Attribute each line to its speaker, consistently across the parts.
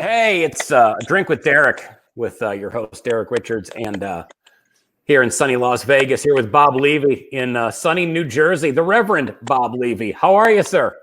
Speaker 1: Hey, it's a Drink with Derek with your host, Derek Richards, and here in sunny Las Vegas, here with Bob Levy in sunny New Jersey, the Reverend Bob Levy. How are you, sir?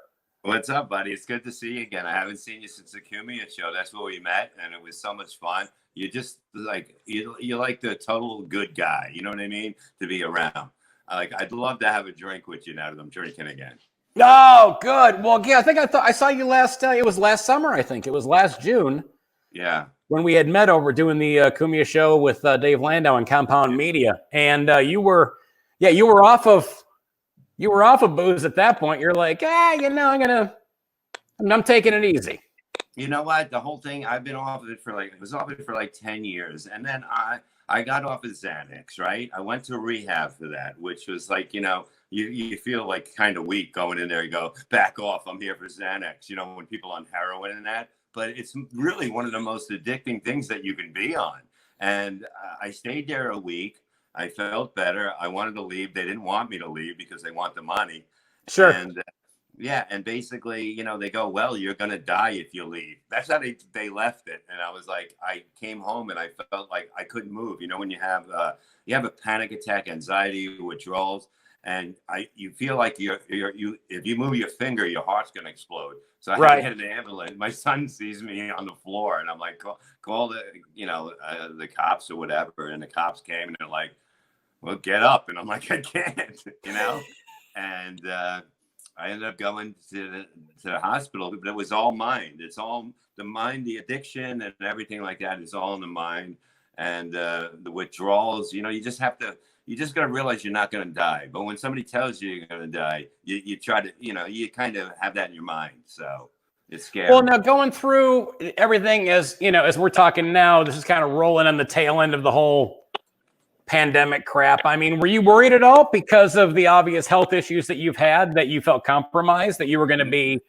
Speaker 2: What's up, buddy? It's good to see you again. I haven't seen you since the Cumia show. That's where we met, and it was so much fun. You just like you're like the total good guy. You know what I mean? To be around. I'd love to have a drink with you now that I'm drinking again.
Speaker 1: Oh, good. Well, yeah, I saw you last. It was last summer. I think it was last June.
Speaker 2: Yeah.
Speaker 1: When we had met over doing the Cumia show with Dave Landau and Compound Media, and you were off of booze at that point. You're like, I'm taking it easy.
Speaker 2: You know what? The whole thing, I've been off of it for like 10 years. And then I got off of Xanax, right? I went to rehab for that, which was like, you feel like kind of weak going in there. You go, back off. I'm here for Xanax, when people on heroin and that. But it's really one of the most addicting things that you can be on. And I stayed there a week. I felt better. I wanted to leave. They didn't want me to leave because they want the money.
Speaker 1: Sure.
Speaker 2: And and basically, they go, well, you're going to die if you leave. That's how they left it. And I was like, I came home and I felt like I couldn't move. When you have a panic attack, anxiety, withdrawals, and you feel like you if you move your finger, your heart's going to explode. So I had to get an ambulance. My son sees me on the floor, and I'm like, call the the cops or whatever. And the cops came, and they're like, well, get up. And I'm like, I can't, And I ended up going to the hospital, but it was all mind. It's all the mind, the addiction and everything like that is all in the mind. And the withdrawals, you just got to realize you're not going to die. But when somebody tells you you're going to die, you try to, you kind of have that in your mind. So it's scary.
Speaker 1: Well, now going through everything as we're talking now, this is kind of rolling on the tail end of the whole pandemic crap. I mean, were you worried at all because of the obvious health issues that you've had, that you felt compromised, that you were going to be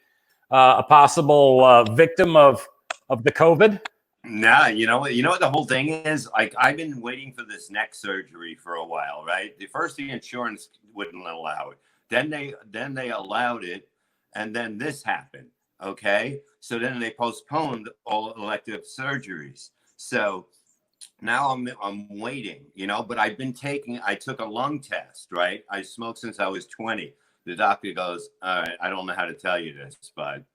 Speaker 1: a possible victim of the COVID?
Speaker 2: Nah, you know what the whole thing is? Like, I've been waiting for this neck surgery for a while, right? The insurance wouldn't allow it. Then they allowed it, and then this happened. Okay, so then they postponed all elective surgeries. So now I'm waiting, but I took a lung test, right? I smoked since I was 20. The doctor goes, all right, I don't know how to tell you this, bud.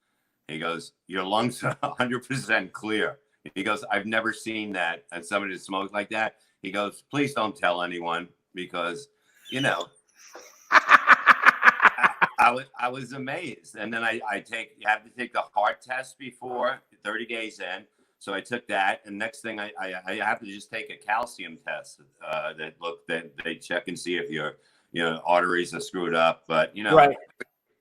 Speaker 2: He goes, your lungs are 100% clear. He goes, I've never seen that. And somebody that smoked like that. He goes, please don't tell anyone, because, I was amazed. And then you have to take the heart test before 30 days in. So I took that, and next thing I have to just take a calcium test that they check and see if your arteries are screwed up. But
Speaker 1: right.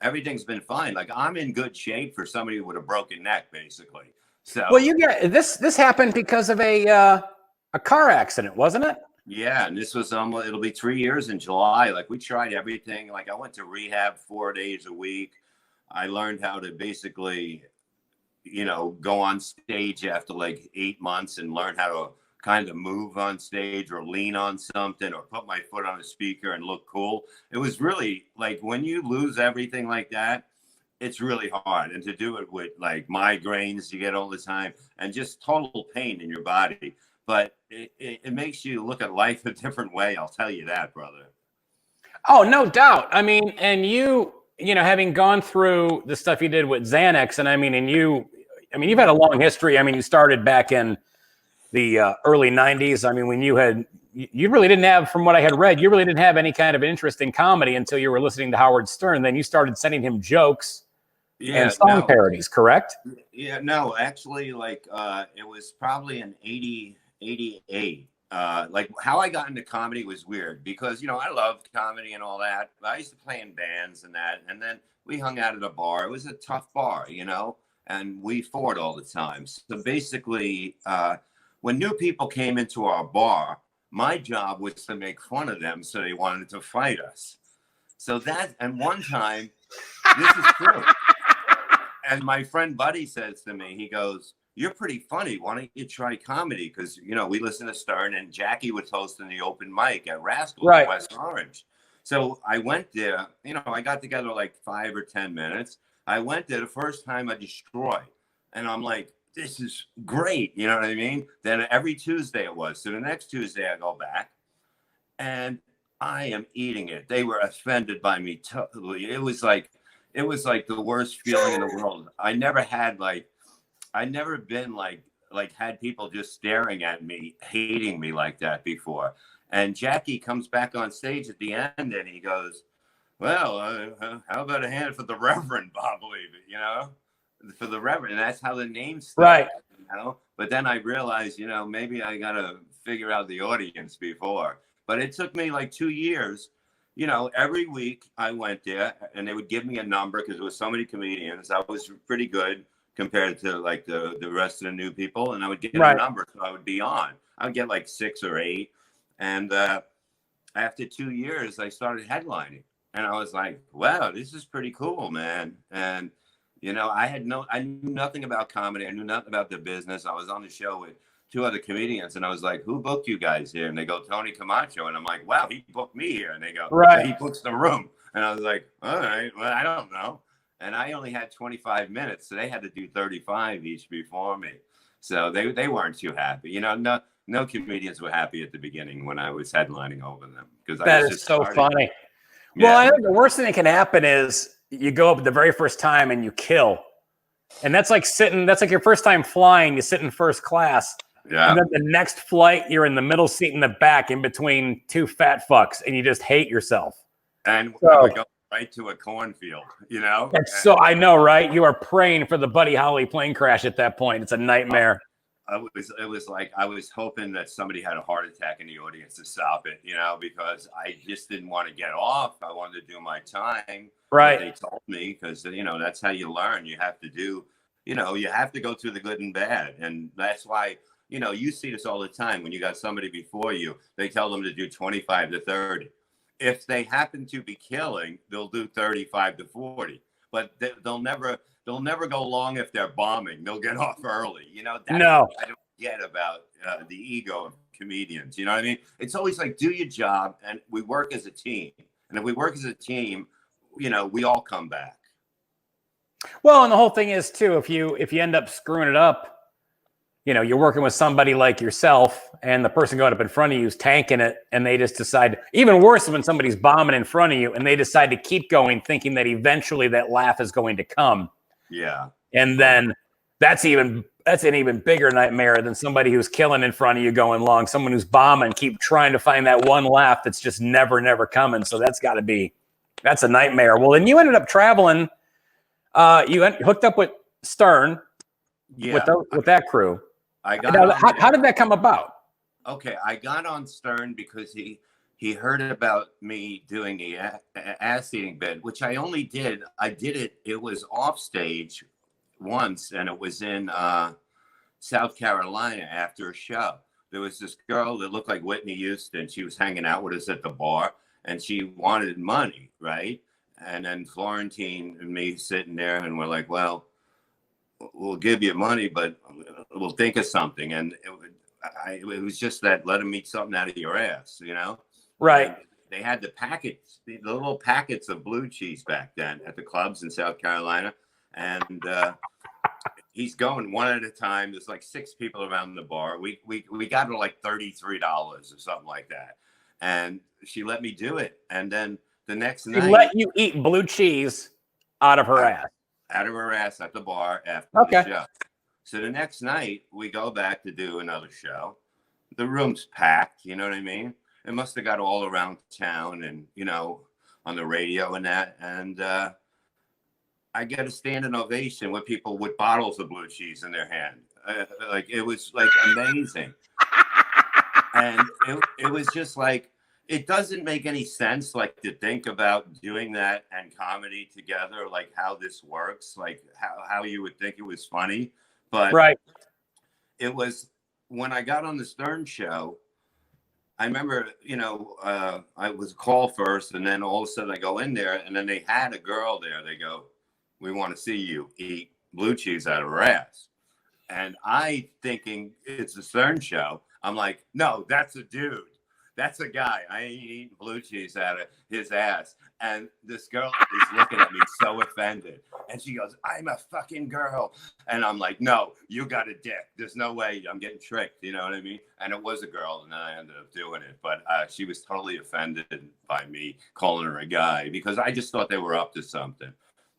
Speaker 2: Everything's been fine. Like, I'm in good shape for somebody with a broken neck, basically. So
Speaker 1: well, you get this happened because of a car accident, wasn't it?
Speaker 2: Yeah, and this was it'll be 3 years in July. Like, we tried everything. Like, I went to rehab 4 days a week. I learned how to basically go on stage after like 8 months and learn how to kind of move on stage or lean on something or put my foot on a speaker and look cool. It was really like, when you lose everything like that, it's really hard. And to do it with like migraines you get all the time and just total pain in your body. But it makes you look at life a different way. I'll tell you that, brother.
Speaker 1: Oh, no doubt. I mean, and having gone through the stuff you did with Xanax, and you've had a long history. I mean, you started back in the early 90s. I mean, when you really didn't have, from what I had read, you really didn't have any kind of interest in comedy until you were listening to Howard Stern. Then you started sending him jokes and song parodies, correct?
Speaker 2: Yeah, no, actually, like, it was probably in 88. Like, how I got into comedy was weird because, I loved comedy and all that. But I used to play in bands and that. And then we hung out at a bar. It was a tough bar, and we fought all the time. So basically, when new people came into our bar, my job was to make fun of them. So they wanted to fight us. So and one time, this is true. And my friend Buddy says to me, he goes, you're pretty funny. Why don't you try comedy? Because, we listen to Stern, and Jackie was hosting the open mic at Rascals in West Orange. So I went there, I got together like 5 or 10 minutes. I went there the first time, I destroyed. And I'm like, this is great. You know what I mean? Then every Tuesday it was. So the next Tuesday I go back and I am eating it. They were offended by me totally. It was like the worst feeling in the world. I never been like had people just staring at me, hating me like that before. And Jackie comes back on stage at the end and he goes, well, how about a hand for the Reverend Bob Levy, you know, for the Reverend. And that's how the name started,
Speaker 1: Right.
Speaker 2: you know. But then I realized, you know, maybe I got to figure out the audience before. But it took me like 2 years. You know, every week I went there and they would give me a number because there was so many comedians. I was pretty good compared to like the rest of the new people. And I would get a number, so I would be on. I would get like 6 or 8. And after 2 years, I started headlining. And I was like, wow, this is pretty cool, man. And, you know, I knew nothing about comedy. I knew nothing about the business. I was on the show with 2 other comedians and I was like, who booked you guys here? And they go, Tony Camacho. And I'm like, wow, he booked me here. And they go, right. So he books the room. And I was like, all right, well, I don't know. And I only had 25 minutes. So they had to do 35 each before me. So they weren't too happy. You know, no comedians were happy at the beginning when I was headlining over them. Because
Speaker 1: that is so funny.
Speaker 2: Yeah.
Speaker 1: Well, I think the worst thing that can happen is you go up the very first time and you kill. And that's like your first time flying, you sit in first class. Yeah. And then the next flight, you're in the middle seat in the back in between 2 fat fucks and you just hate yourself.
Speaker 2: And so, we go right to a cornfield, you know?
Speaker 1: So I know, right? You are praying for the Buddy Holly plane crash at that point. It's a nightmare.
Speaker 2: It was like I was hoping that somebody had a heart attack in the audience to stop it, you know, because I just didn't want to get off. I wanted to do my time.
Speaker 1: Right.
Speaker 2: They told me because, you know, that's how you learn. You have to do, you know, you have to go through the good and bad. And that's why, you know, you see this all the time when you got somebody before you, they tell them to do 25 to 30. If they happen to be killing, they'll do 35 to 40, but they'll never go long if they're bombing. They'll get off early. You know, that's what I don't get about the ego of comedians. You know what I mean? It's always like, do your job and we work as a team. And if we work as a team, you know, we all come back.
Speaker 1: Well, and the whole thing is too, if you end up screwing it up, you know, you're working with somebody like yourself and the person going up in front of you is tanking it and they just decide, even worse when somebody's bombing in front of you and they decide to keep going thinking that eventually that laugh is going to come.
Speaker 2: Yeah.
Speaker 1: And then that's an even bigger nightmare than somebody who's killing in front of you going long. Someone who's bombing, keep trying to find that one laugh that's just never coming. So that's a nightmare. Well, then you ended up traveling. You hooked up with Stern with that crew. How did that come about?
Speaker 2: Okay, I got on Stern because he heard about me doing the ass eating bit, which I only did. I did it. It was off stage once, and it was in South Carolina after a show. There was this girl that looked like Whitney Houston. She was hanging out with us at the bar, and she wanted money, right? And then Florentine and me sitting there, and we're like, well, we'll give you money, but we'll think of something. And it was just that let them eat something out of your ass, you know?
Speaker 1: Right.
Speaker 2: And they had the little packets of blue cheese back then at the clubs in South Carolina. And he's going one at a time. There's like 6 people around the bar. We got her like $33 or something like that. And she let me do it. And then the next night.
Speaker 1: She let you eat blue cheese out of her ass.
Speaker 2: Out of her ass at the bar after the show. So the next night we go back to do another show. The room's packed, you know what I mean? It must have got all around town and, you know, on the radio and that. And I get a standing ovation with people with bottles of blue cheese in their hand. Like, it was like amazing. And it was just like, it doesn't make any sense, like, to think about doing that and comedy together, like how this works, like how you would think it was funny. But it was when I got on the Stern show, I remember, you know, I was called first and then all of a sudden I go in there and then they had a girl there. They go, we want to see you eat blue cheese out of her ass. And I thinking it's a Stern show. I'm like, no, that's a dude. That's a guy. I ain't eating blue cheese out of his ass. And this girl is looking at me so offended. And she goes, I'm a fucking girl. And I'm like, no, you got a dick. There's no way I'm getting tricked. You know what I mean? And it was a girl. And then I ended up doing it. But she was totally offended by me calling her a guy because I just thought they were up to something.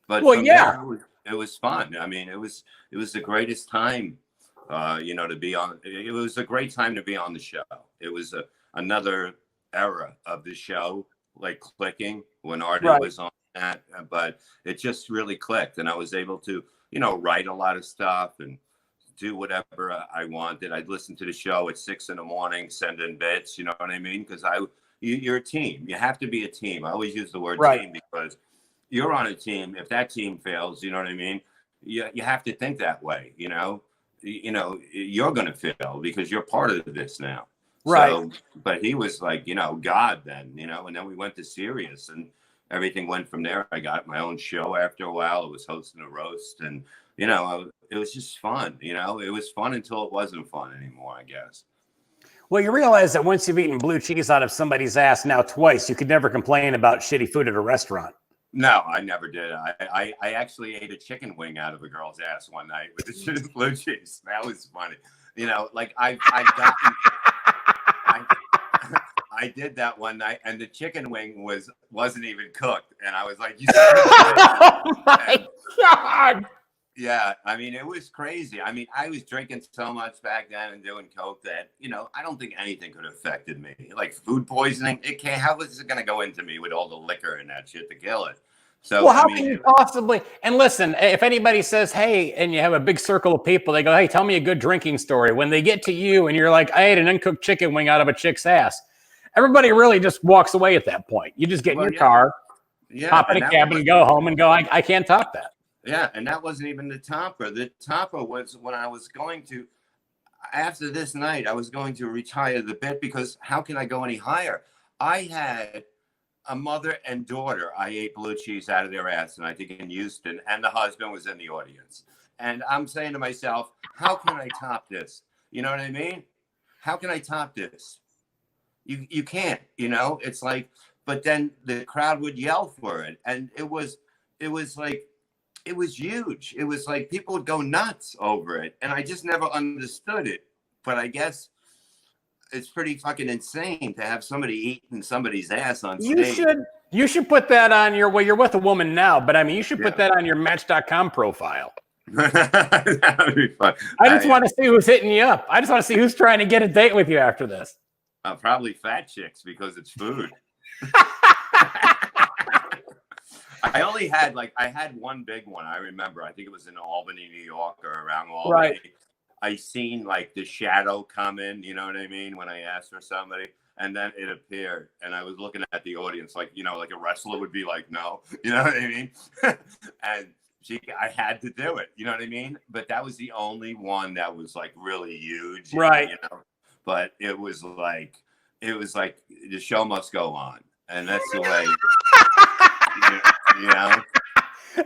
Speaker 2: But
Speaker 1: well, yeah,
Speaker 2: it was fun. I mean, it was the greatest time, to be on. It was a great time to be on the show. It was another era of the show, like clicking when Artie was on that. But it just really clicked, and I was able to, write a lot of stuff and do whatever I wanted. I'd listen to the show at 6 a.m, send in bits. You know what I mean? Because you're a team. You have to be a team. I always use the word team because you're on a team. If that team fails, you know what I mean? You have to think that way. You're going to fail because you're part of this now.
Speaker 1: Right.
Speaker 2: So, but he was like, God then, and then we went to Sirius and everything went from there. I got my own show after a while. I was hosting a roast and, it was just fun. It was fun until it wasn't fun anymore, I guess.
Speaker 1: Well, you realize that once you've eaten blue cheese out of somebody's ass now twice, you could never complain about shitty food at a restaurant.
Speaker 2: No, I never did. I actually ate a chicken wing out of a girl's ass one night with the shit of blue cheese. That was funny. I've gotten... I did that one night, and the chicken wing wasn't even cooked, and I was like, "You." Oh my God! Yeah, I mean, it was crazy. I mean, I was drinking so much back then and doing coke that I don't think anything could have affected me. Like food poisoning, it can't. How is it going to go into me with all the liquor and that shit to kill it? So,
Speaker 1: well, how can you possibly? And listen, if anybody says, "Hey," and you have a big circle of people, they go, "Hey, tell me a good drinking story." When they get to you, and you're like, "I ate an uncooked chicken wing out of a chick's ass," everybody really just walks away at that point. You just get in your car, hop in a cab, and go home, and go, "I can't top that."
Speaker 2: Yeah, and that wasn't even the topper. The topper was when I was going to, after this night, I was going to retire the bit because how can I go any higher? I had a mother and daughter. I ate blue cheese out of their ass, and I think in Houston, and the husband was in the audience. And I'm saying to myself, how can I top this? You know what I mean? How can I top this? You can't, it's like, but then the crowd would yell for it. And it was like, it was huge. It was like people would go nuts over it. And I just never understood it. But I guess it's pretty fucking insane to have somebody eating somebody's ass on stage.
Speaker 1: You should put that on your, well, you're with a woman now, but I mean, you should put that on your Match.com profile.
Speaker 2: That would be fun.
Speaker 1: I just want to see who's hitting you up. I just want to see who's trying to get a date with you after this.
Speaker 2: Probably fat chicks because it's food. I had one big one. I remember, I think it was in Albany, New York, or around Albany.
Speaker 1: Right.
Speaker 2: I seen like the shadow come in, you know what I mean? When I asked for somebody, and then it appeared, and I was looking at the audience, like, like a wrestler would be like, no, you know what I mean? And I had to do it, you know what I mean? But that was the only one that was like really huge.
Speaker 1: Right.
Speaker 2: But it was like the show must go on. And that's the way,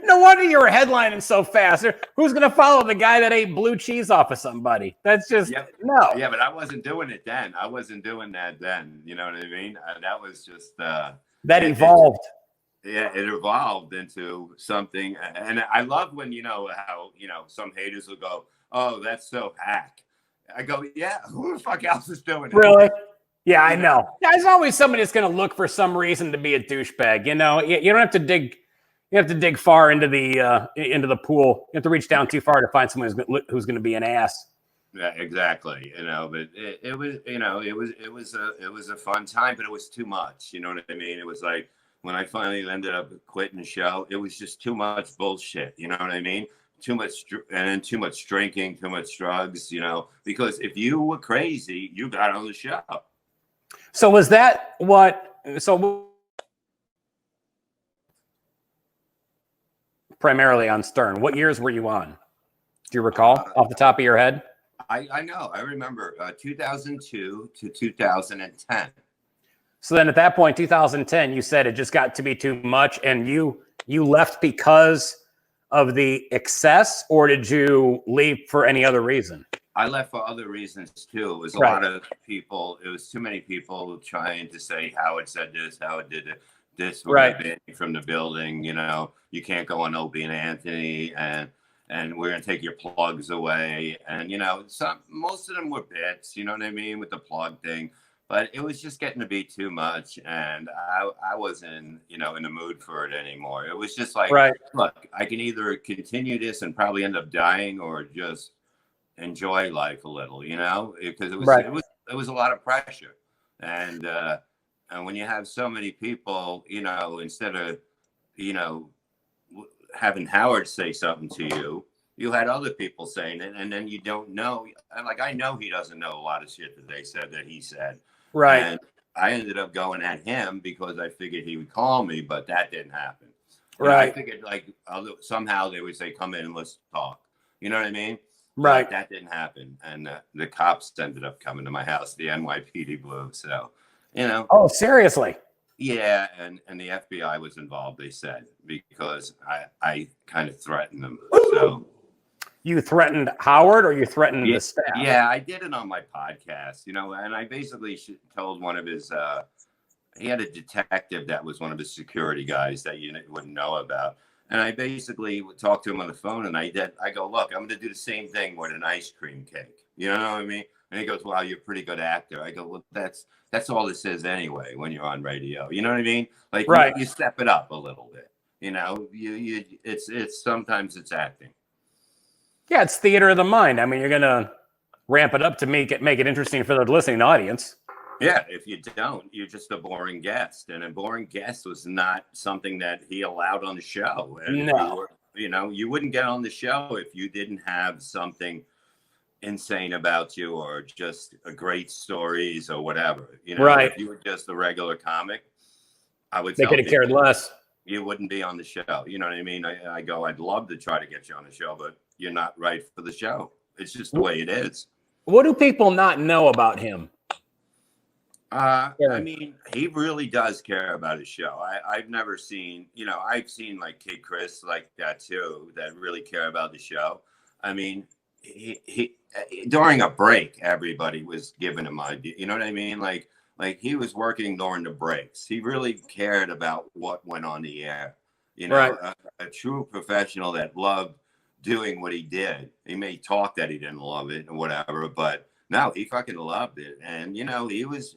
Speaker 1: No wonder you were headlining so fast. Who's going to follow the guy that ate blue cheese off of somebody? That's just, no.
Speaker 2: Yeah, but I wasn't doing it then. I wasn't doing that then. You know what I mean? That was just.
Speaker 1: That evolved.
Speaker 2: It evolved into something. And I love when, how, some haters will go, oh, that's so hack. I go, yeah, who the fuck else is doing it?
Speaker 1: Really? Yeah, I know. There's always somebody that's going to look for some reason to be a douchebag. You don't have to dig. You have to dig far into the pool. You have to reach down too far to find someone who's going to be an ass.
Speaker 2: Yeah, exactly. But it was a fun time, but it was too much. You know what I mean? It was like when I finally ended up quitting the show, it was just too much bullshit. You know what I mean? Too much, and then too much drinking, too much drugs. Because if you were crazy, you got on the show.
Speaker 1: So was that what? So primarily on Stern. What years were you on? Do you recall off the top of your head?
Speaker 2: I know. I remember 2002 to 2010.
Speaker 1: So then at that point, 2010, you said it just got to be too much, and you left because of the excess, or did you leave for any other reason?
Speaker 2: I left for other reasons too. It was a
Speaker 1: Right.
Speaker 2: lot of people. It was too many people trying to say Howard said this, Howard did this. We're
Speaker 1: Right.
Speaker 2: going to ban you from the building. You know, you can't go on Opie and Anthony, and we're going to take your plugs away. And you know, most of them were bits. You know what I mean, with the plug thing. But it was just getting to be too much, and I wasn't, you know, in the mood for it anymore. It was just like,
Speaker 1: Right.
Speaker 2: look, I can either continue this and probably end up dying, or just enjoy life a little, you know, because
Speaker 1: Right.
Speaker 2: it was a lot of pressure, and when you have so many people, you know, instead of, you know, having Howard say something to you, you had other people saying it, and then you don't know. Like, I know he doesn't know a lot of shit that they said that he said.
Speaker 1: Right.
Speaker 2: And I ended up going at him because I figured he would call me, but that didn't happen. You
Speaker 1: Right.
Speaker 2: know, I figured like somehow they would say, come in and let's talk. You know what I mean?
Speaker 1: Right.
Speaker 2: But that didn't happen. And the cops ended up coming to my house, the NYPD Blue. So, you know.
Speaker 1: Oh, seriously?
Speaker 2: Yeah. And the FBI was involved, they said, because I kind of threatened them. So.
Speaker 1: You threatened Howard, or you threatened the staff?
Speaker 2: Yeah, I did it on my podcast, you know, and I basically told one of his, he had a detective that was one of his security guys that you wouldn't know about. And I basically would talk to him on the phone, and I go, look, I'm going to do the same thing with an ice cream cake. You know what I mean? And he goes, wow, you're a pretty good actor. I go, well, that's all this is anyway when you're on radio. You know what I mean? Like,
Speaker 1: right.
Speaker 2: You step it up a little bit. You know, it's sometimes it's acting.
Speaker 1: Yeah, it's theater of the mind. I mean, you're gonna ramp it up to make it interesting for the listening audience.
Speaker 2: Yeah, if you don't, you're just a boring guest, and a boring guest was not something that he allowed on the show. And
Speaker 1: no,
Speaker 2: you know, you wouldn't get on the show if you didn't have something insane about you, or just a great stories, or whatever. You know,
Speaker 1: right?
Speaker 2: If you were just a regular comic, I would.
Speaker 1: They could have cared less.
Speaker 2: You wouldn't be on the show. You know what I mean? I go, I'd love to try to get you on the show, but you're not right for the show. It's just the way it is.
Speaker 1: What do people not know about him?
Speaker 2: I mean, he really does care about his show. I've never seen, you know, I've seen like Kid Chris like that too, that really care about the show. I mean, he during a break, everybody was giving him idea. You know what I mean? Like he was working during the breaks. He really cared about what went on the air. You know,
Speaker 1: right.
Speaker 2: a true professional that loved doing what he did. He may talk that he didn't love it or whatever, but no, he fucking loved it. And, you know, he was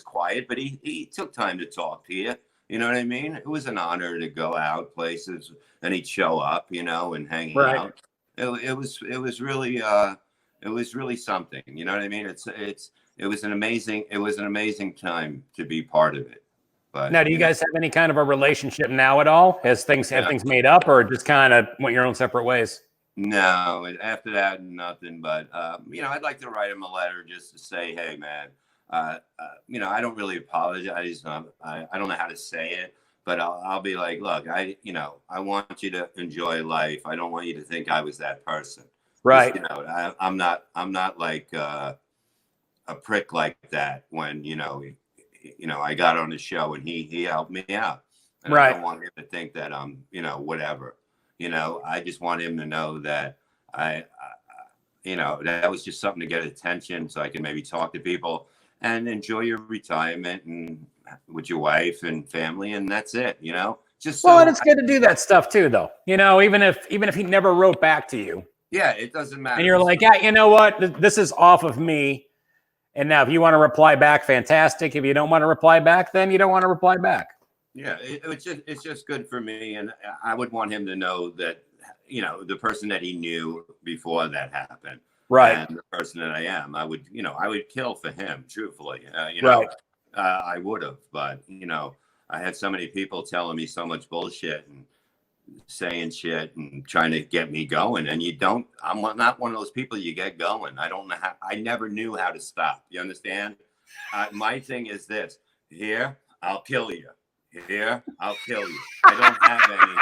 Speaker 2: quiet, but he took time to talk to you. You know what I mean? It was an honor to go out places, and he'd show up, you know, and hang out. It was really something. You know what I mean? It was an amazing time to be part of it. But
Speaker 1: now, do you guys have any kind of a relationship now at all? Have things made up, or just kind of went your own separate ways?
Speaker 2: No, after that, nothing. But you know, I'd like to write him a letter just to say, hey, man, you know, I don't really apologize. I don't know how to say it, but I'll be like, look, I want you to enjoy life. I don't want you to think I was that person.
Speaker 1: Right.
Speaker 2: You know, I'm not like a prick like that. When you know, I got on the show and he helped me out, and
Speaker 1: right.
Speaker 2: I don't want him to think that I'm, you know, whatever. You know, I just want him to know that you know, that was just something to get attention, so I can maybe talk to people and enjoy your retirement and with your wife and family, and that's it. You know, just
Speaker 1: well, and it's good to do that stuff too, though. You know, even if he never wrote back to you.
Speaker 2: Yeah, it doesn't matter.
Speaker 1: And you're like, yeah, you know what? This is off of me. And now, if you want to reply back, fantastic. If you don't want to reply back, then you don't want to reply back.
Speaker 2: Yeah, it's just good for me, and I would want him to know that, you know, the person that he knew before that happened,
Speaker 1: right,
Speaker 2: and the person that I am, I would kill for him, truthfully. You know,
Speaker 1: right.
Speaker 2: I would have, but you know, I had so many people telling me so much bullshit and saying shit and trying to get me going, and I'm not one of those people you get going. I don't know how. I never knew how to stop. You understand? My thing is this: here, I'll kill you. Here, I'll kill you. I don't have any,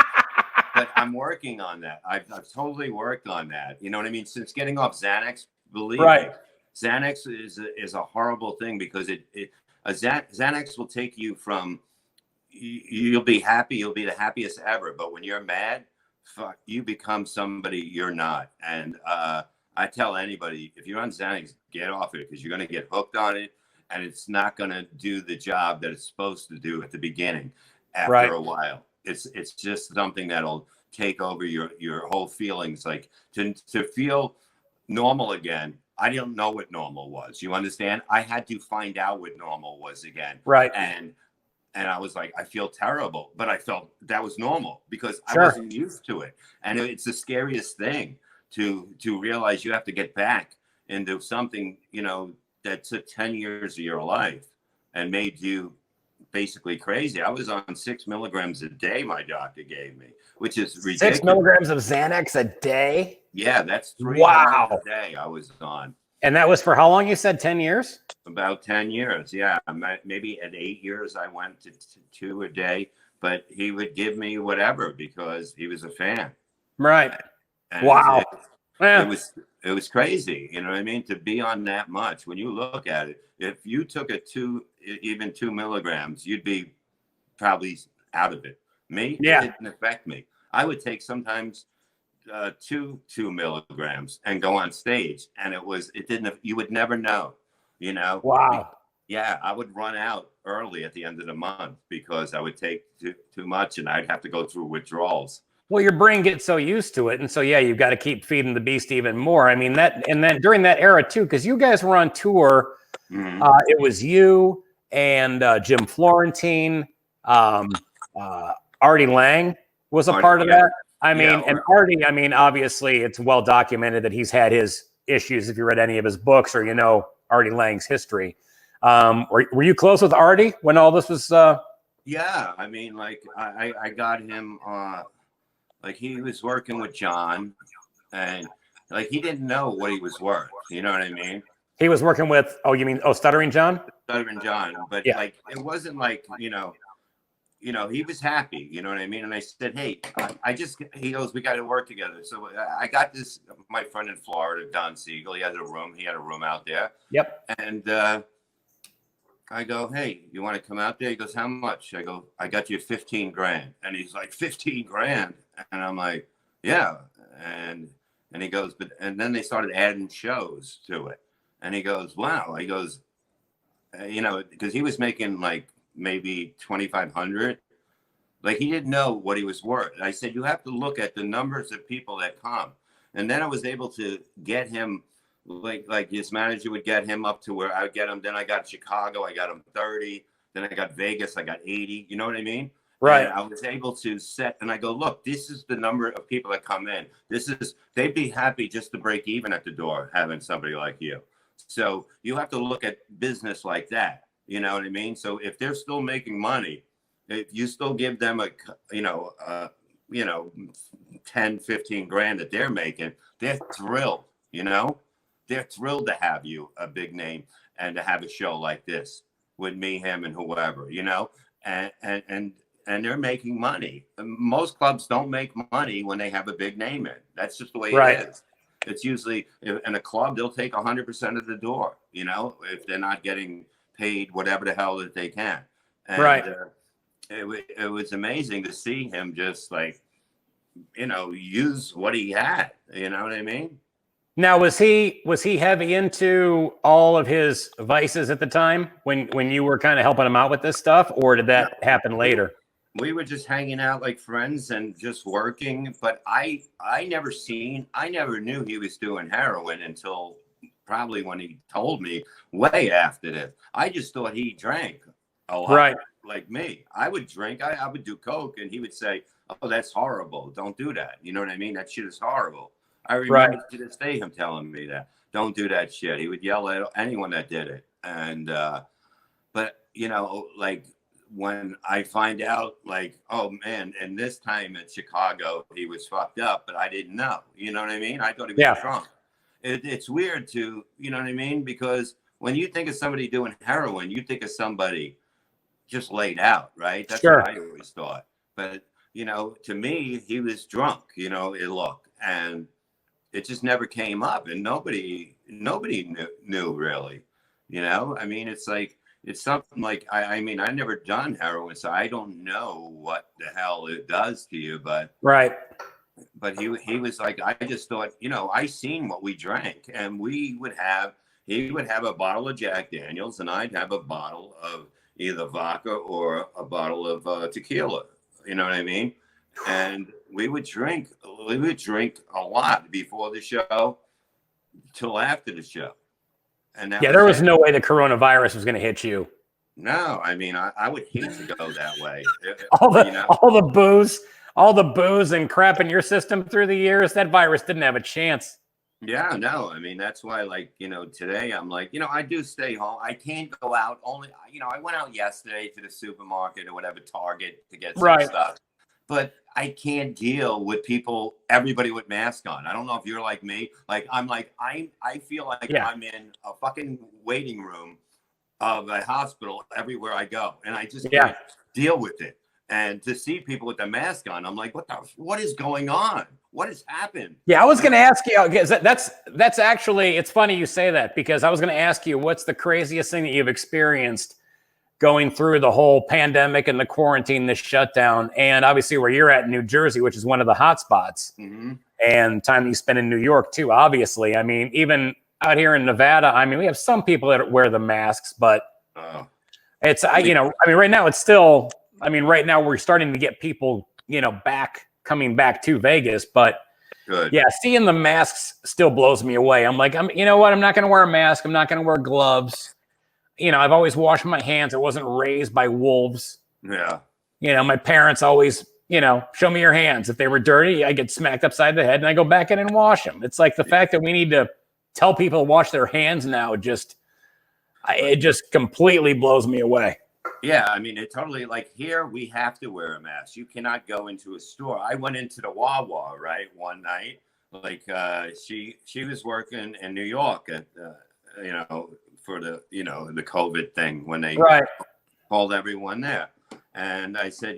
Speaker 2: but I'm working on that. I've totally worked on that. You know what I mean? Since getting off Xanax, believe me, Xanax is a horrible thing, because Xanax will take you from, you'll be happy, you'll be the happiest ever, but when you're mad, fuck, you become somebody you're not. And I tell anybody, if you're on Xanax, get off it, because you're going to get hooked on it, and it's not going to do the job that it's supposed to do at the beginning. After a while, it's just something that'll take over your whole feelings. Like to feel normal again. I didn't know what normal was. You understand? I had to find out what normal was again.
Speaker 1: Right.
Speaker 2: And I was like, I feel terrible, but I felt that was normal because
Speaker 1: Sure.
Speaker 2: I wasn't used to it. And it's the scariest thing to realize you have to get back into something, you know, that took 10 years of your life and made you basically crazy. I was on 6 milligrams a day my doctor gave me, which is ridiculous.
Speaker 1: 6 milligrams of Xanax a day?
Speaker 2: Yeah, that's 3
Speaker 1: wow.
Speaker 2: hours a day I was on.
Speaker 1: And that was for how long? You said 10 years?
Speaker 2: About 10 years, yeah. Maybe at 8 years I went to 2 a day, but he would give me whatever because he was a fan.
Speaker 1: Right.
Speaker 2: And
Speaker 1: wow.
Speaker 2: It was crazy, you know what I mean? To be on that much. When you look at it, if you took even 2 milligrams, you'd be probably out of it. Me,
Speaker 1: yeah.
Speaker 2: It didn't affect me. I would take sometimes 2 milligrams and go on stage, and you would never know, you know?
Speaker 1: Wow.
Speaker 2: Yeah, I would run out early at the end of the month because I would take too much, and I'd have to go through withdrawals.
Speaker 1: Well, your brain gets so used to it. And so, yeah, you've got to keep feeding the beast even more. I mean, and then during that era too, because you guys were on tour, it was you and Jim Florentine, Artie Lang was a part of that. I mean, and Artie, I mean, obviously it's well documented that he's had his issues. If you read any of his books or, you know, Artie Lang's history. Were you close with Artie when all this was?
Speaker 2: Yeah. I mean, like I got him, like he was working with John, and like he didn't know what he was worth. You know what I mean?
Speaker 1: He was working with, Stuttering John?
Speaker 2: Stuttering John. But like, it wasn't like, you know, he was happy, you know what I mean? And I said, hey, he goes, we got to work together. So I got my friend in Florida, Don Siegel, he had a room out there.
Speaker 1: Yep.
Speaker 2: And I go, hey, you want to come out there? He goes, how much? I go, I got you 15 grand. And he's like, 15 grand. And I'm like, yeah. And he goes, and then they started adding shows to it. And he goes, wow. He goes, you know, because he was making like maybe 2,500. Like he didn't know what he was worth. I said, you have to look at the numbers of people that come. And then I was able to get him, like his manager would get him up to where I would get him. Then I got Chicago, I got him 30. Then I got Vegas, I got 80. You know what I mean?
Speaker 1: Right.
Speaker 2: And I was able to set, and I go, look, this is the number of people that come in. They'd be happy just to break even at the door having somebody like you. So you have to look at business like that. You know what I mean? So if they're still making money, if you still give them 10, 15 grand that they're making, they're thrilled, you know? They're thrilled to have you, a big name, and to have a show like this with me, him, and whoever, you know? And they're making money. Most clubs don't make money when they have a big name in. That's just the way it is. It's usually in a club, they'll take 100% of the door, you know, if they're not getting paid whatever the hell that they can. And, it was amazing to see him just like, you know, use what he had. You know what I mean?
Speaker 1: Now, was he heavy into all of his vices at the time when you were kind of helping him out with this stuff, or did that happen later?
Speaker 2: We were just hanging out like friends and just working. But I never knew he was doing heroin until probably when he told me way after this. I just thought he drank a lot. Right. Like me. I would drink. I would do coke, and he would say, "Oh, that's horrible. Don't do that." You know what I mean? That shit is horrible. I remember to this day him telling me that. Don't do that shit. He would yell at anyone that did it. And but you know, like when I find out, like, oh man, and this time at Chicago he was fucked up, but I didn't know. You know what I mean? I thought he was drunk. It's weird to, you know what I mean? Because when you think of somebody doing heroin, you think of somebody just laid out, right? That's what I always thought. But you know, to me, he was drunk. You know, it looked, and it just never came up, and nobody knew really. You know, I mean, it's something like I mean, I never done heroin, so I don't know what the hell it does to you, but but he was like, I just thought, I seen what we drank, and he would have a bottle of Jack Daniels, and I'd have a bottle of either vodka or a bottle of tequila. You know what I mean? And we would drink a lot before the show till after the show. And that
Speaker 1: there was
Speaker 2: it.
Speaker 1: no way the coronavirus was going to hit you.
Speaker 2: No, I mean, I would hate to go that way.
Speaker 1: all the booze and crap in your system through the years, that virus didn't have a chance.
Speaker 2: Yeah, no, I mean, that's why, like, today I'm like, I do stay home. I can't go out only, I went out yesterday to the supermarket or whatever, Target, to get some stuff, but I can't deal with everybody with masks on. I don't know if you're like me. Like, I feel like I'm in a fucking waiting room of a hospital everywhere I go, and I just can't deal with it. And to see people with the mask on, I'm like, what is going on? What has happened? Yeah,
Speaker 1: I was going to ask you, because that's actually, it's funny you say that, because I was going to ask you, what's the craziest thing that you've experienced going through the whole pandemic and the quarantine, the shutdown, and obviously where you're at in New Jersey, which is one of the hot spots, and time you spend in New York too, obviously. I mean, even out here in Nevada, I mean, we have some people that wear the masks, but it's, right now it's still, right now we're starting to get people, coming back to Vegas, but seeing the masks still blows me away. I'm like, you know what? I'm not going to wear a mask. I'm not going to wear gloves. I've always washed my hands. I wasn't raised by wolves.
Speaker 2: Yeah.
Speaker 1: My parents always, show me your hands. If they were dirty, I get smacked upside the head and I go back in and wash them. It's like the fact that we need to tell people to wash their hands now, it just completely blows me away.
Speaker 2: Yeah, I mean, it totally, like, here we have to wear a mask. You cannot go into a store. I went into the Wawa, right, one night. Like, she was working in New York at, for the, the COVID thing when they called everyone there. And I said,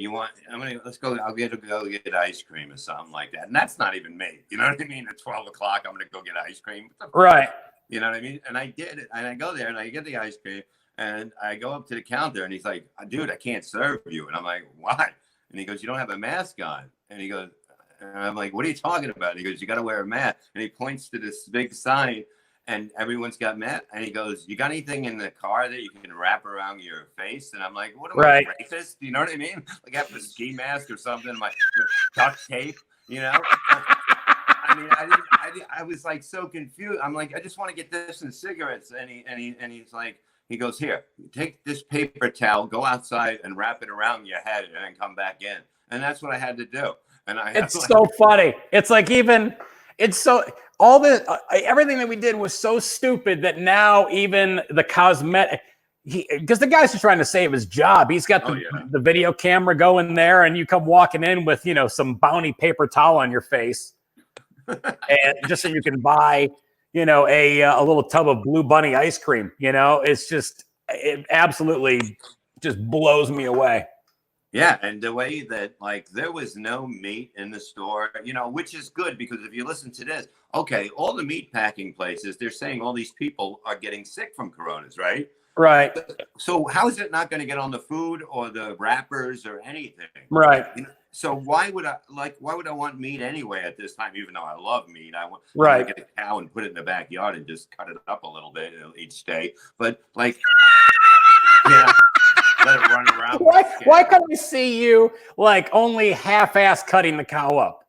Speaker 2: let's go, I'll go get ice cream or something like that. And that's not even me. You know what I mean? At 12 o'clock, I'm going to go get ice cream.
Speaker 1: Right.
Speaker 2: You know what I mean? And I did it. And I go there and I get the ice cream. And I go up to the counter and he's like, dude, I can't serve you. And I'm like, why? And he goes, you don't have a mask on. And he goes, and I'm like, what are you talking about? And he goes, you got to wear a mask. And he points to this big sign and everyone's got masks. And he goes, you got anything in the car that you can wrap around your face? And I'm like, what am I, racist? You know what I mean? Like, I have a ski mask or something, my duct tape, I mean, I was like so confused. I'm like, I just want to get this and cigarettes. And he's like, he goes, here, take this paper towel, go outside and wrap it around your head and then come back in. And that's what I had to do. And
Speaker 1: it's so funny. It's like, everything that we did was so stupid that now even the cosmetic, because the guy's just trying to save his job. He's got the video camera going there and you come walking in with, some Bounty paper towel on your face. And just so you can buy, a little tub of Blue Bunny ice cream, it absolutely just blows me away.
Speaker 2: Yeah. And the way that, like, there was no meat in the store, which is good because if you listen to this, okay, all the meat packing places, they're saying all these people are getting sick from coronas, right?
Speaker 1: Right.
Speaker 2: So how is it not going to get on the food or the wrappers or anything?
Speaker 1: Right.
Speaker 2: So why would I want meat anyway at this time? Even though I love meat, I want to get a cow and put it in the backyard and just cut it up a little bit each day. But like, let it run around.
Speaker 1: Why can't we see you like only half-ass cutting the cow up?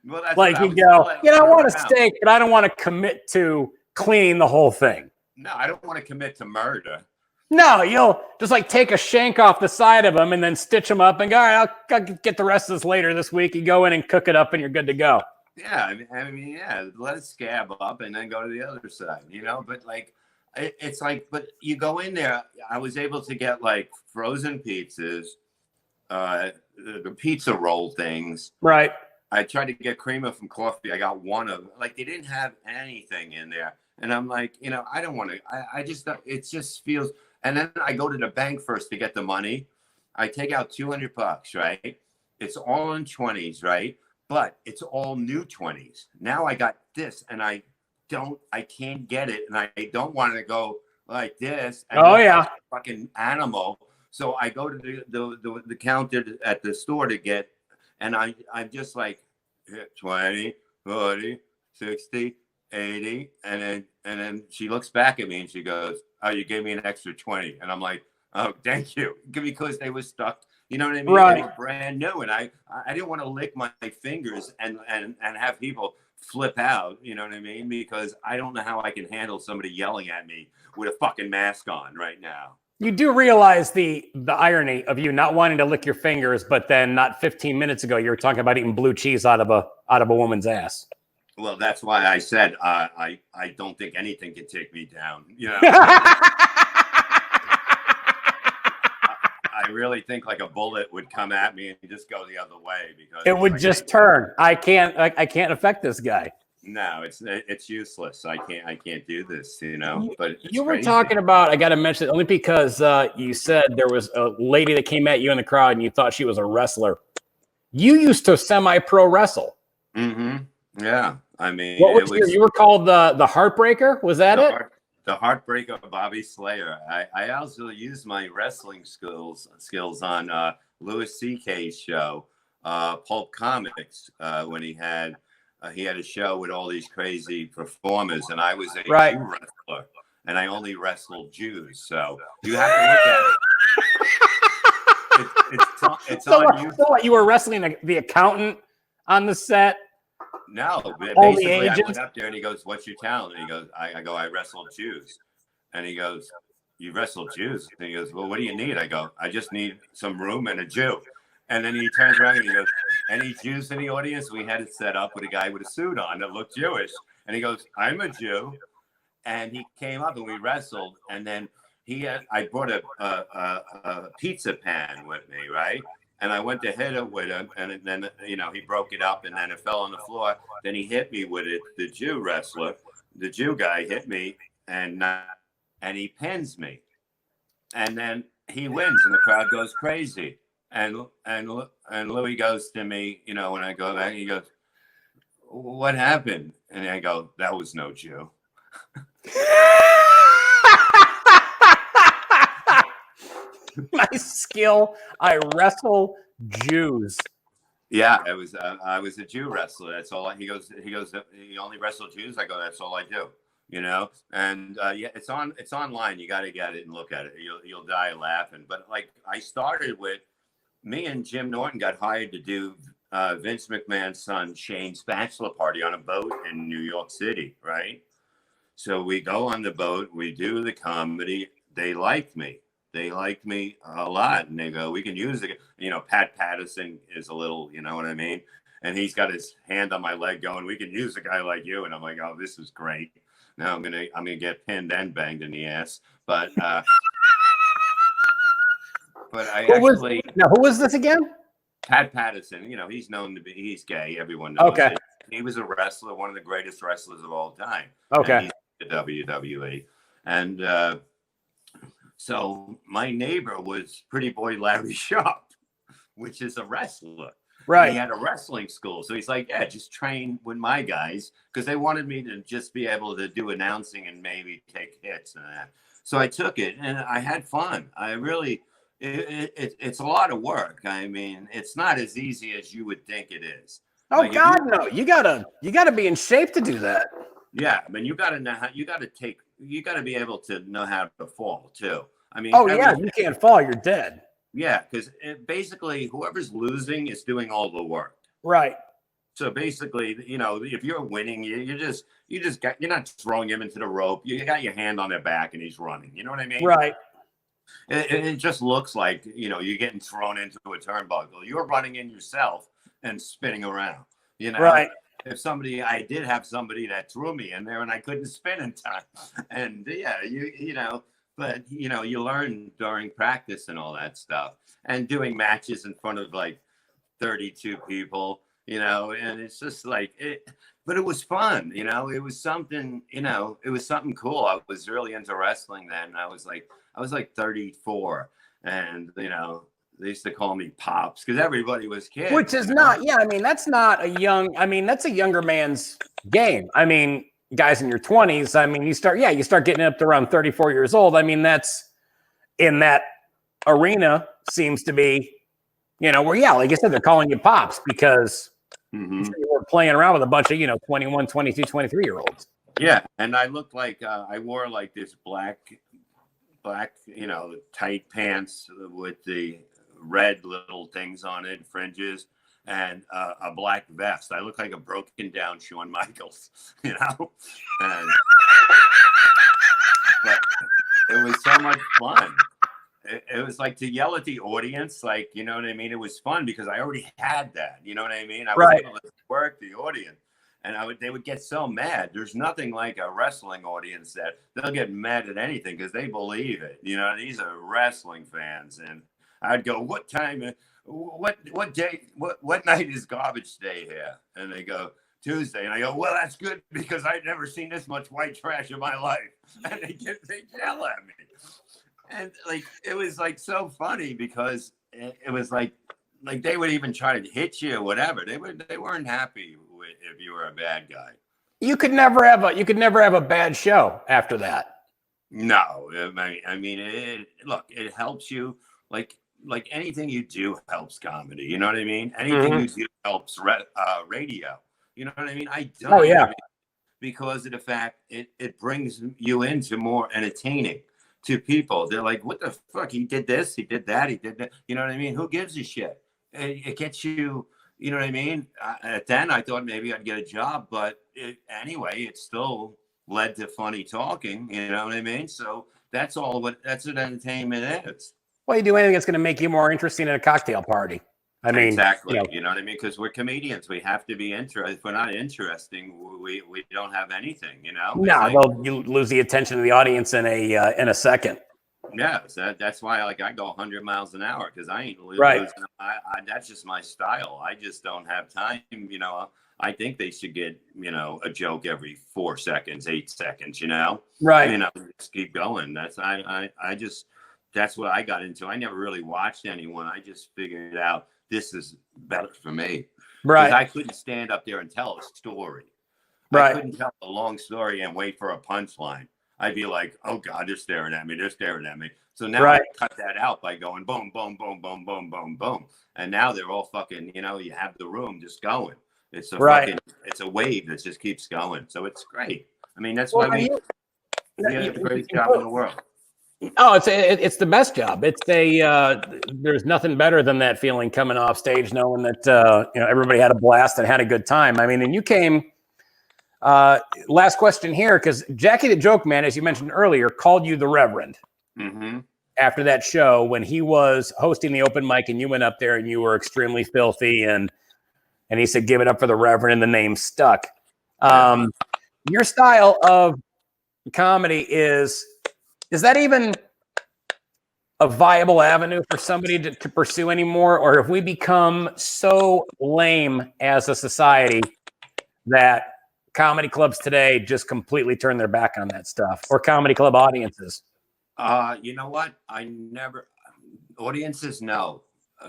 Speaker 2: Well, that's
Speaker 1: like you go, I want a steak, but I don't want to commit to cleaning the whole thing.
Speaker 2: No, I don't want to commit to murder.
Speaker 1: No, you'll just like take a shank off the side of them and then stitch them up and go, all right, I'll get the rest of this later this week. You go in and cook it up and you're good to go.
Speaker 2: Yeah, I mean, let it scab up and then go to the other side, but like, it's like, but you go in there, I was able to get like frozen pizzas, the pizza roll things.
Speaker 1: Right.
Speaker 2: I tried to get creamer from coffee. I got one of them. Like, they didn't have anything in there. And I'm like, I don't want to, I just, it just feels, and then I go to the bank first to get the money. I take out $200, right? It's all in 20s, right? But it's all new 20s. Now I got this and I can't get it. And I don't want to go like this. And like fucking animal. So I go to the counter at the store to get, and I'm just like, 20, 40, 60, 80. And then she looks back at me and she goes, oh, you gave me an extra 20. And I'm like, oh, thank you. Because they were stuck. You know what I mean?
Speaker 1: Right.
Speaker 2: They were brand new. And I didn't want to lick my fingers and have people flip out. You know what I mean? Because I don't know how I can handle somebody yelling at me with a fucking mask on right now.
Speaker 1: You do realize the irony of you not wanting to lick your fingers, but then not 15 minutes ago you were talking about eating blue cheese out of a woman's ass.
Speaker 2: Well, that's why I said I don't think anything can take me down. You know, I really think like a bullet would come at me and just go the other way because
Speaker 1: it would just turn. I can't affect this guy.
Speaker 2: No, it's useless. I can't do this, you know. But
Speaker 1: you were talking about, I got to mention it only because you said there was a lady that came at you in the crowd and you thought she was a wrestler. You used to semi-pro wrestle.
Speaker 2: Mm-hmm. Yeah, I mean,
Speaker 1: you were called the Heartbreaker. Was that it?
Speaker 2: The Heartbreaker, Bobby Slayer. I also used my wrestling skills on Louis C.K.'s show, Pulp Comics, when he had a show with all these crazy performers, and I was a Jew wrestler, and I only wrestled Jews. So you have to look at it. It's on you.
Speaker 1: So what, you were wrestling the accountant on the set?
Speaker 2: No, basically I went up there and he goes, "What's your talent?" And he goes, "I go, I wrestle Jews." And he goes, "You wrestle Jews?" And he goes, "Well, what do you need?" I go, "I just need some room and a Jew." And then he turns around and he goes, "Any Jews in the audience?" We had it set up with a guy with a suit on that looked Jewish. And he goes, "I'm a Jew." And he came up and we wrestled. And then I brought a pizza pan with me, right? And I went to hit it with him. And then, he broke it up and then it fell on the floor. Then he hit me with it. The Jew wrestler, the Jew guy hit me and he pins me. And then he wins and the crowd goes crazy. And Louis goes to me, when I go back, he goes, "What happened?" And I go, "That was no Jew."
Speaker 1: My skill, I wrestle Jews.
Speaker 2: Yeah, I was a Jew wrestler. That's all. He goes, "You only wrestle Jews?" I go, "That's all I do." And yeah, it's online. You got to get it and look at it. You'll die laughing. But like, I started with me and Jim Norton got hired to do Vince McMahon's son Shane's bachelor party on a boat in New York City, right? So we go on the boat, we do the comedy. They liked me. They liked me a lot. And they go, "We can use it." Pat Patterson is a little, you know what I mean? And he's got his hand on my leg going, "We can use a guy like you." And I'm like, "Oh, this is great. Now I'm gonna get pinned and banged in the ass." But
Speaker 1: who was this again?
Speaker 2: Pat Patterson. He's known to be, he's gay. Everyone knows.
Speaker 1: Okay.
Speaker 2: It. He was a wrestler, one of the greatest wrestlers of all time.
Speaker 1: Okay.
Speaker 2: And he's in the WWE. And so my neighbor was Pretty Boy Larry Sharp, which is a wrestler.
Speaker 1: Right.
Speaker 2: And he had a wrestling school. So he's like, "Yeah, just train with my guys," because they wanted me to just be able to do announcing and maybe take hits and that. So I took it and I had fun. I really, it's a lot of work. I mean, it's not as easy as you would think it is.
Speaker 1: Oh, like, God, no. You gotta be in shape to do that.
Speaker 2: Yeah. I mean, you gotta know how, you gotta be able to know how to fall too. I mean,
Speaker 1: you can't fall, you're dead.
Speaker 2: Yeah, because basically whoever's losing is doing all the work.
Speaker 1: Right.
Speaker 2: So basically, if you're winning, you're not throwing him into the rope. You got your hand on their back and he's running. You know what I mean?
Speaker 1: Right.
Speaker 2: It just looks like, you're getting thrown into a turnbuckle. You're running in yourself and spinning around,
Speaker 1: Right.
Speaker 2: I did have somebody that threw me in there and I couldn't spin in time. And yeah, but you learn during practice and all that stuff and doing matches in front of like 32 people, and it's just like it, but it was fun, it was something, it was something cool. I was really into wrestling then. I was like 34 and, they used to call me Pops because everybody was kids.
Speaker 1: Which is not, yeah. I mean, that's not a that's a younger man's game. I mean, guys in your 20s, I mean, you start getting up to around 34 years old. I mean, that's in that arena seems to be, where, yeah, like I said, they're calling you Pops because
Speaker 2: Mm-hmm.
Speaker 1: You were playing around with a bunch of, 21, 22, 23-year-olds.
Speaker 2: Yeah, and I looked like I wore like this black, tight pants with the red little things on it, fringes, and a black vest. I look like a broken down Shawn Michaels, and but it was so much fun. It was like to yell at the audience, like, you know what I mean? It was fun because I already had that, you know what I mean? I was able to work the audience, and they would get so mad. There's nothing like a wrestling audience that they'll get mad at anything because they believe it. You know, these are wrestling fans, and I'd go, what time, what day, what night is garbage day here? And they go, Tuesday. And I go, well, that's good because I've never seen this much white trash in my life. And they yell at me. And like, it was like so funny because it was like they would even try to hit you or whatever. They weren't happy if you were a bad guy.
Speaker 1: You could never have a bad show after that.
Speaker 2: No, I mean, it helps you like anything you do helps comedy. You know what I mean? Anything you do helps radio. You know what I mean? I don't.
Speaker 1: Oh yeah.
Speaker 2: Because of the fact it brings you into more entertaining to people. They're like, what the fuck? He did this, he did that, he did that. You know what I mean? Who gives a shit? It gets you, you know what I mean? Then I thought maybe I'd get a job, but anyway, it still led to funny talking. You know what I mean? So that's what entertainment is.
Speaker 1: Well, you do anything that's going to make you more interesting at a cocktail party. I mean,
Speaker 2: exactly. You know what I mean? Because we're comedians. We have to be interesting. If we're not interesting, we don't have anything. You know?
Speaker 1: No, well, you lose the attention of the audience in a second.
Speaker 2: Yeah, so that's why I go 100 miles an hour because I ain't losing.
Speaker 1: Right.
Speaker 2: That's just my style. I just don't have time. You know, I think they should get a joke every 4 seconds, 8 seconds. You know,
Speaker 1: right?
Speaker 2: Just keep going. That's what I got into. I never really watched anyone. I just figured out this is better for me.
Speaker 1: Right.
Speaker 2: I couldn't stand up there and tell a story.
Speaker 1: Right.
Speaker 2: I couldn't tell a long story and wait for a punchline. I'd be like, oh God, they're staring at me. They're staring at me. So now I cut that out by going boom, boom, boom, boom, boom, boom, boom. And now they're all fucking, you have the room just going. It's it's a wave that just keeps going. So it's great. I mean, that's why we have the greatest job in the world.
Speaker 1: Oh, it's the best job. It's there's nothing better than that feeling coming off stage, knowing that everybody had a blast and had a good time. I mean, and you came. Last question here, because Jackie the Joke Man, as you mentioned earlier, called you the Reverend after that show when he was hosting the open mic, and you went up there and you were extremely filthy, and he said, "Give it up for the Reverend," and the name stuck. Your style of comedy is that even a viable avenue for somebody to pursue anymore? Or have we become so lame as a society that comedy clubs today just completely turn their back on that stuff, or comedy club audiences?
Speaker 2: You know what? Audiences, no,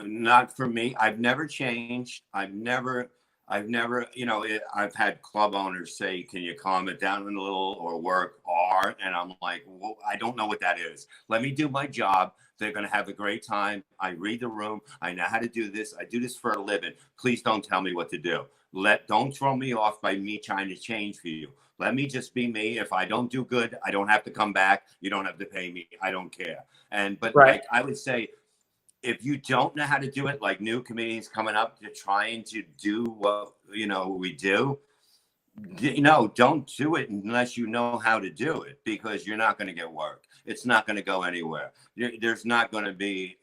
Speaker 2: not for me. I've never changed. I've never, I've had club owners say, can you calm it down a little or work hard? And I'm like, well, I don't know what that is. Let me do my job. They're going to have a great time. I read the room. I know how to do this. I do this for a living. Please don't tell me what to do. Don't throw me off by me trying to change for you. Let me just be me. If I don't do good, I don't have to come back. You don't have to pay me. I don't care. But like I would say, if you don't know how to do it, like new comedians coming up to trying to do what we do, don't do it unless you know how to do it, because you're not going to get work. It's not going to go anywhere. There's not going to be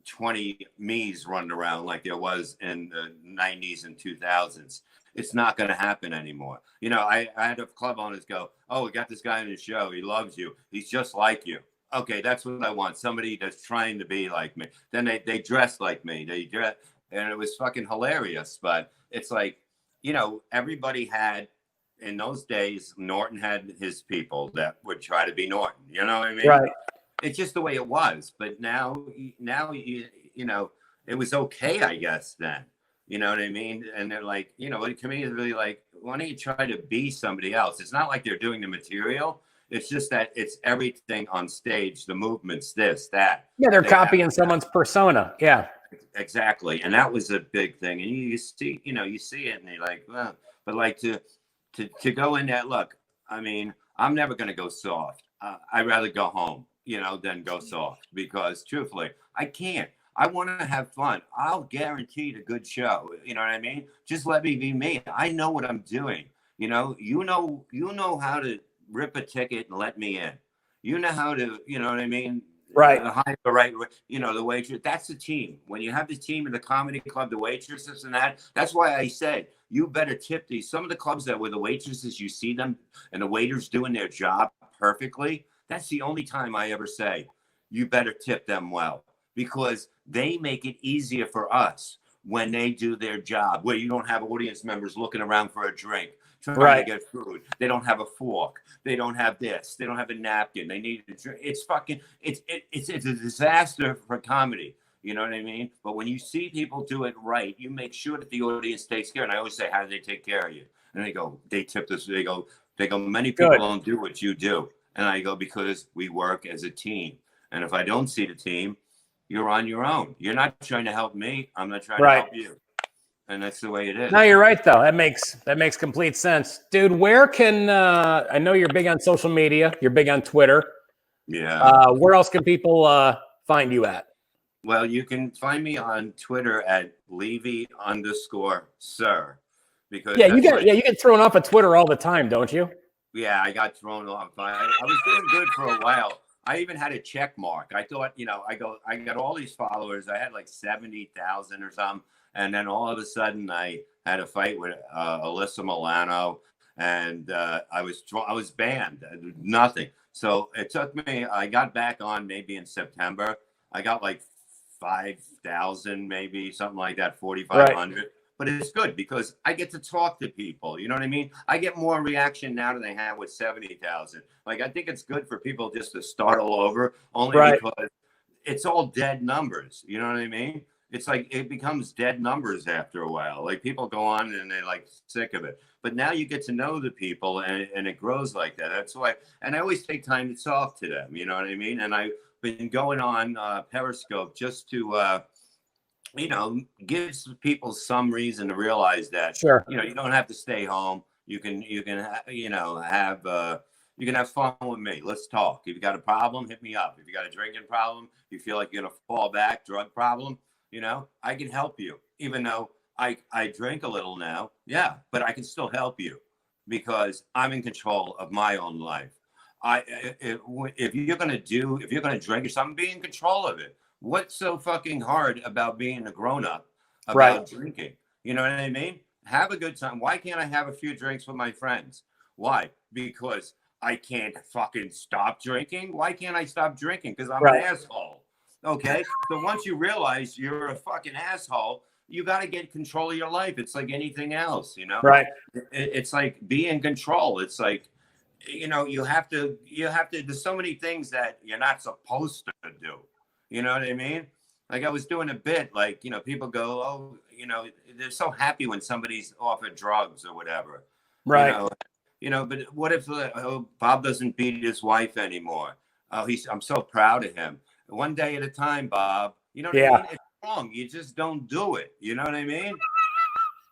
Speaker 2: 20 me's running around like there was in the 90s and 2000s. It's not going to happen anymore. I had a club owners go, oh, we got this guy on the show. He loves you. He's just like you. Okay, that's what I want. Somebody that's trying to be like me. Then they dress like me. And it was fucking hilarious. But it's like, everybody had, in those days, Norton had his people that would try to be Norton. You know what I mean?
Speaker 1: Right.
Speaker 2: It's just the way it was. But now, it was okay, I guess, then. You know what I mean? And they're like, comedians really like, why don't you try to be somebody else? It's not like they're doing the material. It's just that it's everything on stage, the movements, this, that.
Speaker 1: Yeah, they're copying someone's persona. Yeah.
Speaker 2: Exactly. And that was a big thing. And you see, you see it and you're like, well, but like to go in that, look, I mean, I'm never going to go soft. I'd rather go home, than go soft, because truthfully, I can't. I want to have fun. I'll guarantee a good show. You know what I mean? Just let me be me. I know what I'm doing. You know how to rip a ticket and let me in. You know how to, you know what I mean?
Speaker 1: Right.
Speaker 2: Hire the right, the waitress. That's the team. When you have the team in the comedy club, the waitresses and that's why I said you better tip these. Some of the clubs that where the waitresses, you see them and the waiters doing their job perfectly. That's the only time I ever say you better tip them well, because they make it easier for us when they do their job, where you don't have audience members looking around for a drink, trying to get food. They don't have a fork. They don't have this. They don't have a napkin. They need a drink. It's a disaster for comedy. You know what I mean? But when you see people do it right, you make sure that the audience takes care. And I always say, how do they take care of you? And they go, they tip this. They go, many people don't do what you do. And I go, because we work as a team. And if I don't see the team, you're on your own. You're not trying to help me. I'm not trying to help you. And that's the way it is.
Speaker 1: No, you're right though. That makes complete sense, dude. Where can I know you're big on social media? You're big on Twitter.
Speaker 2: Yeah.
Speaker 1: Where else can people find you at?
Speaker 2: Well, you can find me on Twitter at Levy_sir. Because
Speaker 1: you get thrown off of Twitter all the time, don't you?
Speaker 2: Yeah, I got thrown off. I was doing good for a while. I even had a check mark. I thought, I got all these followers. I had like 70,000 or something. And then all of a sudden I had a fight with Alyssa Milano, and I was banned. Nothing. So it took me, I got back on maybe in September. I got like 5,000, maybe something like that, 4,500. Right. But it's good because I get to talk to people. You know what I mean? I get more reaction now than they have with 70,000. Like, I think it's good for people just to start all over, only because it's all dead numbers. You know what I mean? It's like it becomes dead numbers after a while. Like, people go on and they're like sick of it. But now you get to know the people, and it grows like that. That's why. And I always take time to talk to them. You know what I mean? And I've been going on Periscope just to gives people some reason to realize that, you don't have to stay home. You can have fun with me. Let's talk. If you got a problem, hit me up. If you got a drinking problem, you feel like you're going to fall back, drug problem, I can help you. Even though I drink a little now. Yeah, but I can still help you because I'm in control of my own life. If you're going to drink or something, be in control of it. What's so fucking hard about being a grown-up about drinking? You know what I mean? Have a good time. Why can't I have a few drinks with my friends? Why? Because I can't fucking stop drinking? Why can't I stop drinking? Because I'm an asshole. Okay? So once you realize you're a fucking asshole, you got to get control of your life. It's like anything else, Right. It's like be in control. It's like, you have to, there's so many things that you're not supposed to do. You know what I mean? Like, I was doing a bit, like, people go, oh, they're so happy when somebody's offered drugs or whatever. Right. But what if Bob doesn't beat his wife anymore? Oh, I'm so proud of him. One day at a time, Bob. You know what I mean? It's wrong. You just don't do it. You know what I mean?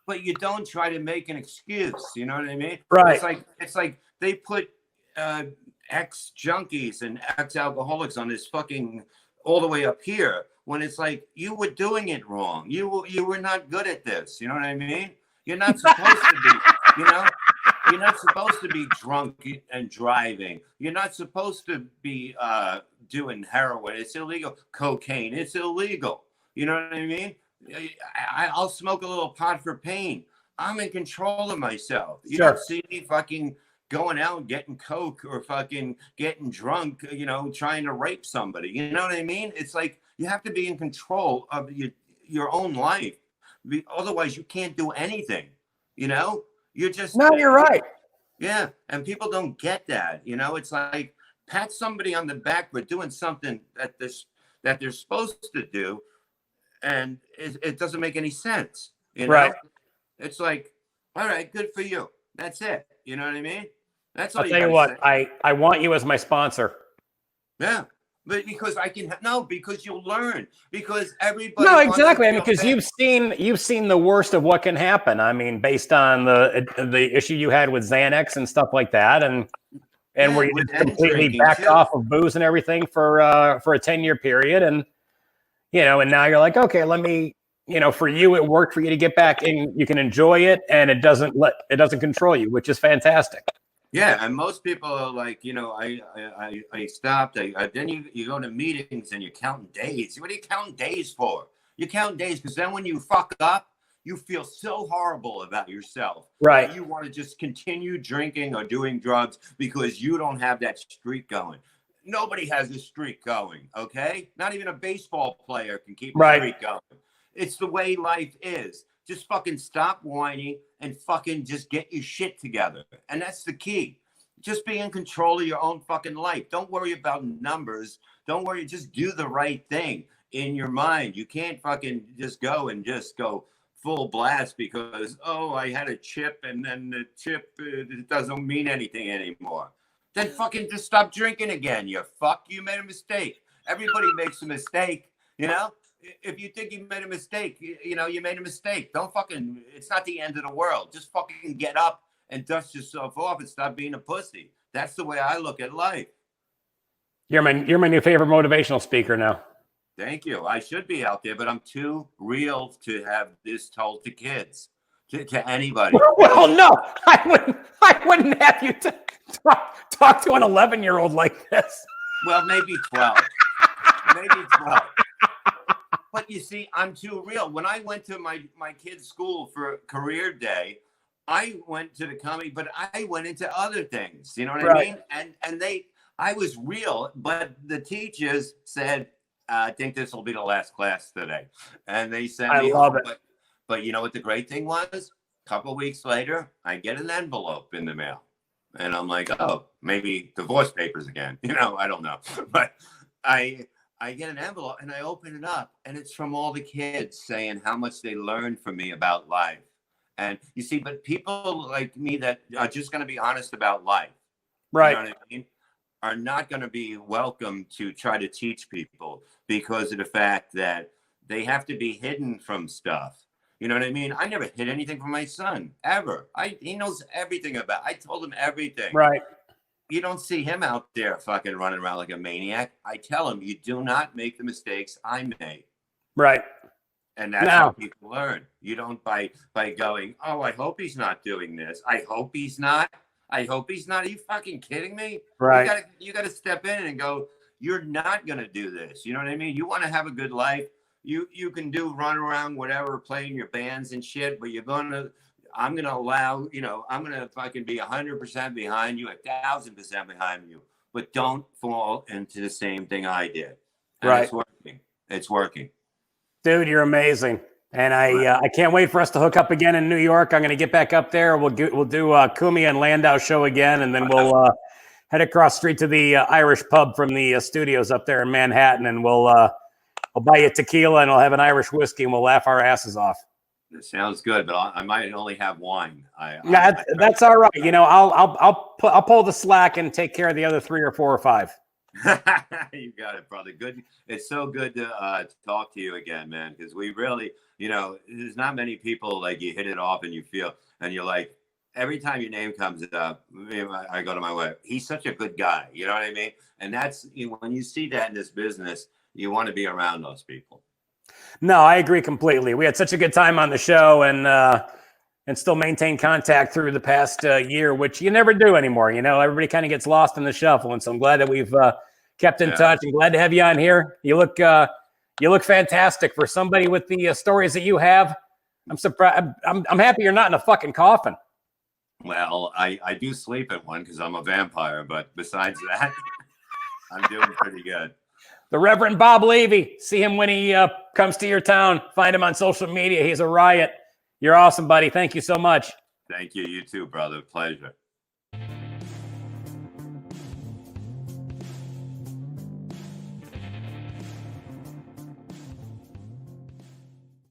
Speaker 2: But you don't try to make an excuse. You know what I mean? Right. It's like they put ex-junkies and ex-alcoholics on this fucking all the way up here, when it's like, you were doing it wrong. You were not good at this. You know what I mean? You're not supposed to be, you're not supposed to be drunk and driving. You're not supposed to be doing heroin. It's illegal. Cocaine. It's illegal. You know what I mean? I'll smoke a little pot for pain. I'm in control of myself. You don't see me fucking going out and getting coke or fucking getting drunk, trying to rape somebody. You know what I mean? It's like you have to be in control of your own life. Otherwise, you can't do anything. You're just. No, you're right. Yeah, and people don't get that. It's like pat somebody on the back for doing something that they're supposed to do, and it doesn't make any sense. Right. It's like, all right, good for you. That's it. You know what I mean? That's all
Speaker 1: I'll
Speaker 2: you
Speaker 1: tell you
Speaker 2: gotta
Speaker 1: what,
Speaker 2: say.
Speaker 1: I want you as my sponsor.
Speaker 2: Yeah. But because because you'll learn. Because everybody
Speaker 1: No,
Speaker 2: wants to
Speaker 1: exactly. I mean,
Speaker 2: feel
Speaker 1: because
Speaker 2: bad.
Speaker 1: you've seen the worst of what can happen. I mean, based on the issue you had with Xanax and stuff like that, and where
Speaker 2: Yeah,
Speaker 1: you
Speaker 2: with
Speaker 1: just
Speaker 2: and
Speaker 1: completely
Speaker 2: drinking
Speaker 1: backed
Speaker 2: too.
Speaker 1: off of booze and everything for a 10-year period, and and now you're like, okay, let me, for you it worked for you to get back and you can enjoy it, and it doesn't control you, which is fantastic.
Speaker 2: Yeah, and most people are like, I stopped. Then you go to meetings and you're counting days. What are you counting days for? You count days because then when you fuck up, you feel so horrible about yourself
Speaker 1: Right.
Speaker 2: that you want to just continue drinking or doing drugs because you don't have that streak going. Nobody has a streak going, okay? Not even a baseball player can keep a
Speaker 1: Right.
Speaker 2: streak going. It's the way life is. Just fucking stop whining and fucking just get your shit together. And that's the key. Just be in control of your own fucking life. Don't worry about numbers. Don't worry. Just do the right thing in your mind. You can't fucking just go full blast because, oh, I had a chip and then the chip it doesn't mean anything anymore. Then fucking just stop drinking again. You made a mistake. Everybody makes a mistake, If you think you made a mistake, you made a mistake. Don't fucking, it's not the end of the world. Just fucking get up and dust yourself off and stop being a pussy. That's the way I look at life.
Speaker 1: You're my new favorite motivational speaker now.
Speaker 2: Thank you. I should be out there, but I'm too real to have this told to kids, to anybody.
Speaker 1: Well, no, I wouldn't have you talk to an 11-year-old like this.
Speaker 2: Well, maybe 12. Maybe 12. But you see, I'm too real. When I went to my kid's school for career day, I went to the comedy, but I went into other things. You know what I mean? And I was real, but the teachers said, I think this will be the last class today. And they sent me home. But you know what the great thing was? A couple of weeks later, I get an envelope in the mail. And I'm like, oh, maybe divorce papers again. I don't know. But I get an envelope and I open it up and it's from all the kids saying how much they learned from me about life. And you see, but people like me that are just going to be honest about life,
Speaker 1: right?
Speaker 2: You know what I mean? Are not going to be welcome to try to teach people because of the fact that they have to be hidden from stuff. You know what I mean? I never hid anything from my son ever. He knows everything about. I told him everything.
Speaker 1: Right.
Speaker 2: You don't see him out there fucking running around like a maniac. I tell him, you do not make the mistakes I made.
Speaker 1: Right.
Speaker 2: And that's how people learn. You don't by going, oh, I hope he's not doing this. I hope he's not. I hope he's not. Are you fucking kidding me?
Speaker 1: Right.
Speaker 2: You gotta step in and go, you're not gonna do this. You know what I mean? You want to have a good life. You can run around, whatever, playing your bands and shit, but I'm gonna allow, I'm gonna fucking be 100% behind you, 1,000% behind you. But don't fall into the same thing I did. And
Speaker 1: right.
Speaker 2: It's working. It's working.
Speaker 1: Dude, you're amazing. And I can't wait for us to hook up again in New York. I'm going to get back up there. We'll do Kumi and Landau show again, and then we'll head across the street to the Irish pub from the studios up there in Manhattan, and I'll buy you tequila and I'll have an Irish whiskey, and we'll laugh our asses off.
Speaker 2: That sounds good, but I might only have wine.
Speaker 1: That's all right. I'll pull the slack and take care of the other 3 or 4 or 5.
Speaker 2: You got it, brother. Good. It's so good to talk to you again, man, because we really, there's not many people like you hit it off and you feel, and you're like, every time your name comes up, I go to my wife, he's such a good guy. You know what I mean? And that's, when you see that in this business, you want to be around those people.
Speaker 1: No, I agree completely. We had such a good time on the show and still maintain contact through the past year, which you never do anymore. Everybody kind of gets lost in the shuffle. And so I'm glad that we've kept in touch. I'm glad to have you on here. You look fantastic for somebody with the stories that you have. I'm surprised. I'm happy you're not in a fucking coffin.
Speaker 2: Well, I do sleep at one because I'm a vampire. But besides that, I'm doing pretty good.
Speaker 1: The Reverend Bob Levy. See him when he comes to your town. Find him on social media. He's a riot. You're awesome, buddy. Thank you so much.
Speaker 2: Thank you. You too, brother. Pleasure.